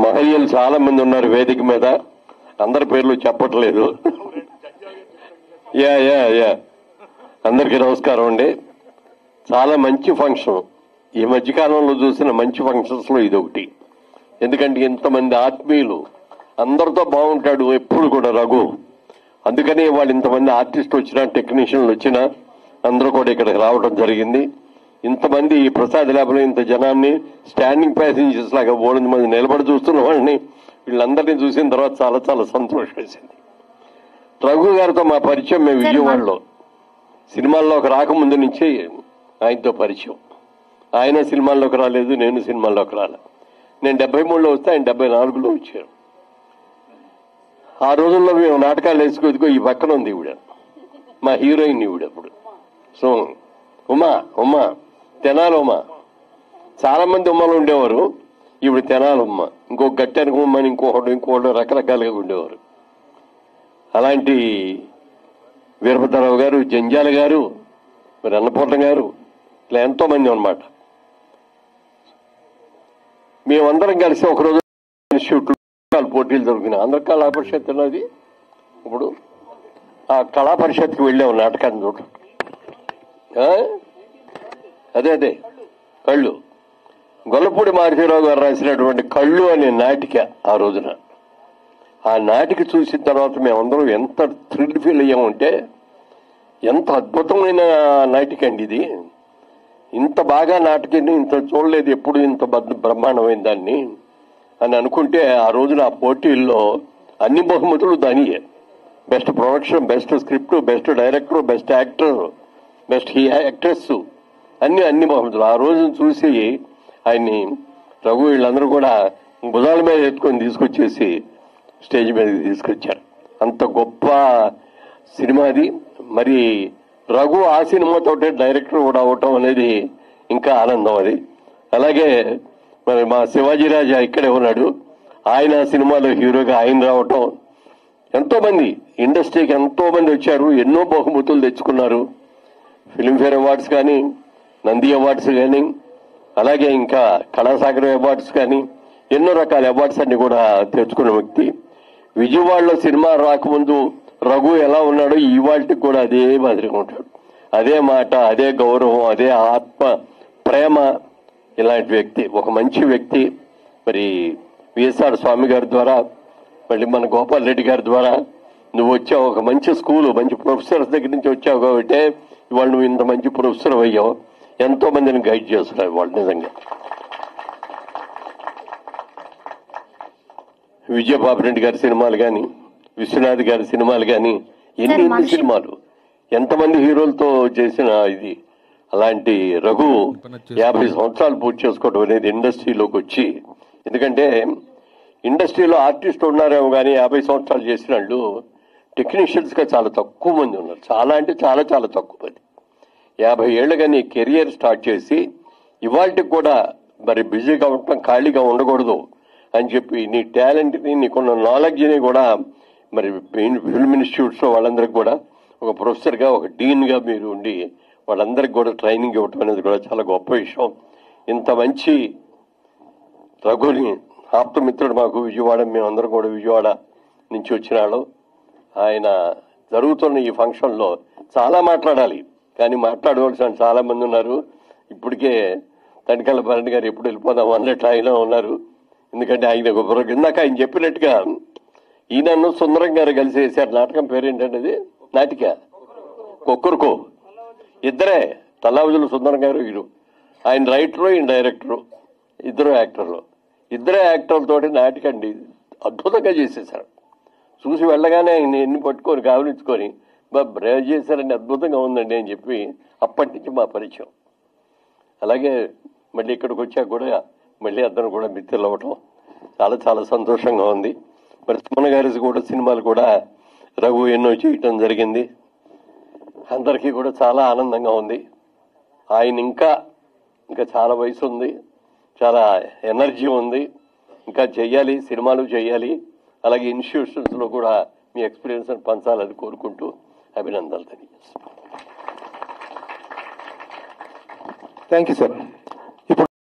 మహనీయులు చాలా మంది ఉన్నారు వేదిక మీద, అందరి పేర్లు చెప్పట్లేదు. యా యా యా అందరికీ నమస్కారం అండి. చాలా మంచి ఫంక్షన్, ఈ మధ్యకాలంలో చూసిన మంచి ఫంక్షన్స్ లో ఇది ఒకటి. ఎందుకంటే ఇంతమంది ఆత్మీయులు, అందరితో బాగుంటాడు ఎప్పుడు కూడా రఘు. అందుకని వాళ్ళు ఇంతమంది ఆర్టిస్ట్ వచ్చినా, టెక్నీషియన్లు వచ్చినా అందరూ కూడా ఇక్కడికి రావడం జరిగింది. ఇంతమంది ఈ ప్రసాద్ ల్యాబ్లో ఇంత జనాన్ని స్టాండింగ్ ప్యాసింజర్స్ లాగా 300 మంది నిలబడి చూస్తున్న వాళ్ళని, వీళ్ళందరినీ చూసిన తర్వాత చాలా చాలా సంతోషం వేసింది. రఘు గారితో మా పరిచయం మేము విజయవాడలో సినిమాల్లోకి రాకముందు నుంచి ఆయనతో పరిచయం. ఆయన సినిమాల్లోకి రాలేదు, నేను సినిమాల్లోకి రాలేదు. నేను 73లో వస్తే ఆయన 74లో వచ్చారు. ఆ రోజుల్లో మేము నాటకాలు వేసుకోదుకో ఈ పక్కన ఉంది ఈవిడ, మా హీరోయిన్ ఈవిడ. అప్పుడు సో ఉమా తెనాలి ఉమా, చాలా మంది ఉమ్మలు ఉండేవారు. ఇప్పుడు తెనాలి ఉమ్మ, ఇంకొక గట్టానికి ఉమ్మని ఇంకోటి రకరకాలుగా ఉండేవారు. అలాంటి వీరభద్రరావు గారు, జంజాల గారు, మరి అన్నపూర్ణ గారు, ఇలా ఎంతో మంది అన్నమాట. మేమందరం కలిసి ఒకరోజు ఇన్స్టిట్యూట్లో పోటీలు జరుగుతున్నాయి. ఆంధ్ర కళా పరిషత్ ఉన్నది. ఇప్పుడు ఆ కళా పరిషత్కి వెళ్ళాము నాటకాన్ని చూడటం. అదే కళ్ళు, గొల్లపూడి మారుతీరావు గారు రాసినటువంటి కళ్ళు అనే నాటిక. ఆ రోజున ఆ నాటిక చూసిన తర్వాత మేమందరం ఎంత థ్రిల్ ఫీల్ అయ్యామంటే, ఎంత అద్భుతమైన నాటిక అండి ఇది. ఇంత బాగా నాటికని ఇంత చూడలేదు ఎప్పుడు, ఇంత బ్రహ్మాండమైన దాన్ని అని అనుకుంటే, ఆ రోజున ఆ పోటీల్లో అన్ని బహుమతులు దానియే. Best production, best script, best director, best actor, best actress, అన్ని బహుమతులు. ఆ రోజున చూసి ఆయన్ని రఘు వీళ్ళందరూ కూడా భుజాల మీద ఎత్తుకొని తీసుకొచ్చేసి స్టేజ్ మీదకి తీసుకొచ్చారు. అంత గొప్ప సినిమా అది. మరి రఘు ఆ సినిమాతోటే డైరెక్టర్ కూడా అవటం అనేది ఇంకా ఆనందం అది. అలాగే మరి మా శివాజీ రాజా ఇక్కడే ఉన్నాడు, ఆయన సినిమాలో హీరోగా ఆయన రావటం. ఎంతో మంది ఇండస్ట్రీకి ఎంతో మంది వచ్చారు, ఎన్నో బహుమతులు తెచ్చుకున్నారు. ఫిల్మ్ఫేర్ అవార్డ్స్ కానీ, నంది అవార్డ్స్ కానీ, అలాగే ఇంకా కళాసాగర్ అవార్డ్స్ కానీ, ఎన్నో రకాల అవార్డ్స్ అన్ని కూడా తెచ్చుకున్న వ్యక్తి. విజయవాడలో సినిమా రాకముందు రఘు ఎలా ఉన్నాడో ఇవాళకి కూడా అదే మాదిరిగా ఉంటాడు. అదే మాట, అదే గౌరవం, అదే ఆత్మ ప్రేమ. ఇలాంటి వ్యక్తి, ఒక మంచి వ్యక్తి. మరి విఎస్ఆర్ స్వామి గారి ద్వారా, మళ్ళీ మన గోపాల్ రెడ్డి గారి ద్వారా నువ్వు వచ్చావు. ఒక మంచి స్కూలు, మంచి ప్రొఫెసర్స్ దగ్గర నుంచి వచ్చావు కాబట్టి ఇవాళ నువ్వు ఇంత మంచి ప్రొఫెసర్ అయ్యావు. ఎంతో మందిని గైడ్ చేస్తున్నావు వాళ్ళు. నిజంగా విజయబాబురెడ్డి గారి సినిమాలు కానీ, విశ్వనాథ్ గారి సినిమాలు కానీ, ఎన్ని సినిమాలు, ఎంతమంది హీరోలతో చేసిన ఇది. అలాంటి రఘు 50 సంవత్సరాలు పూర్తి చేసుకోవడం అనేది ఇండస్ట్రీలోకి వచ్చి, ఎందుకంటే ఇండస్ట్రీలో ఆర్టిస్ట్ ఉన్నారేమో కానీ 50 సంవత్సరాలు చేసిన వాళ్ళు టెక్నీషియన్స్ గా చాలా తక్కువ మంది ఉన్నారు. చాలా అంటే చాలా చాలా తక్కువ మంది. 50 ఏళ్ళుగా నీ కెరియర్ స్టార్ట్ చేసి ఇవాళకి కూడా మరి బిజీగా ఉండటం, ఖాళీగా ఉండకూడదు అని చెప్పి నీ టాలెంట్ని, నీకున్న నాలెడ్జ్ని కూడా మరి ఫిల్మ్ ఇన్స్టిట్యూట్స్లో వాళ్ళందరికీ కూడా ఒక ప్రొఫెసర్గా, ఒక డీన్గా మీరు ఉండి వాళ్ళందరికీ కూడా ట్రైనింగ్ ఇవ్వటం అనేది కూడా చాలా గొప్ప విషయం. ఇంత మంచి రఘుని ఆప్తమిత్రుడు మాకు విజయవాడ, మేమందరం కూడా విజయవాడ నుంచి వచ్చిన వాళ్ళు. ఆయన జరుగుతున్న ఈ ఫంక్షన్లో చాలా మాట్లాడాలి, కానీ మాట్లాడవలసిన చాలా మంది ఉన్నారు. ఇప్పటికే తనికల భరణి గారు ఎప్పుడు వెళ్ళిపోదాం అన్నట్టు ఆయన ఉన్నారు. ఎందుకంటే ఆయన ఇందాక ఆయన చెప్పినట్టుగా ఈయనను సుందరం గారు కలిసి వేశారు. నాటకం పేరేంటంటే అది నాటిక కొక్కరుకో. ఇద్దరే తల్లావుజులు సుందరం గారు వీరు. ఆయన రైటరు, ఈయన డైరెక్టరు, ఇద్దరు యాక్టర్లు. ఇద్దరే యాక్టర్లతోటి నాటికండి అద్భుతంగా చేసేశారు. చూసి వెళ్ళగానే ఆయన ఎన్ని పట్టుకొని గావలించుకొని బ్రేవ్ చేశారని అద్భుతంగా ఉందండి అని చెప్పి అప్పటి నుంచి మా పరిచయం. అలాగే మళ్ళీ ఇక్కడికి వచ్చాక కూడా మళ్ళీ అందరూ కూడా మిత్రులు అవ్వటం చాలా చాలా సంతోషంగా ఉంది. మరి సుమన్ గారి కూడా సినిమాలు కూడా రఘు ఎన్నో చేయటం జరిగింది. అందరికీ కూడా చాలా ఆనందంగా ఉంది. ఆయన ఇంకా చాలా వయసు ఉంది, చాలా ఎనర్జీ ఉంది, ఇంకా చెయ్యాలి, సినిమాలు చేయాలి. అలాగే ఇన్స్టిట్యూషన్స్లో కూడా మీ ఎక్స్పీరియన్స్ పంచాలని కోరుకుంటూ అభినందనలు తెలియజేస్తాను. Thank you sir.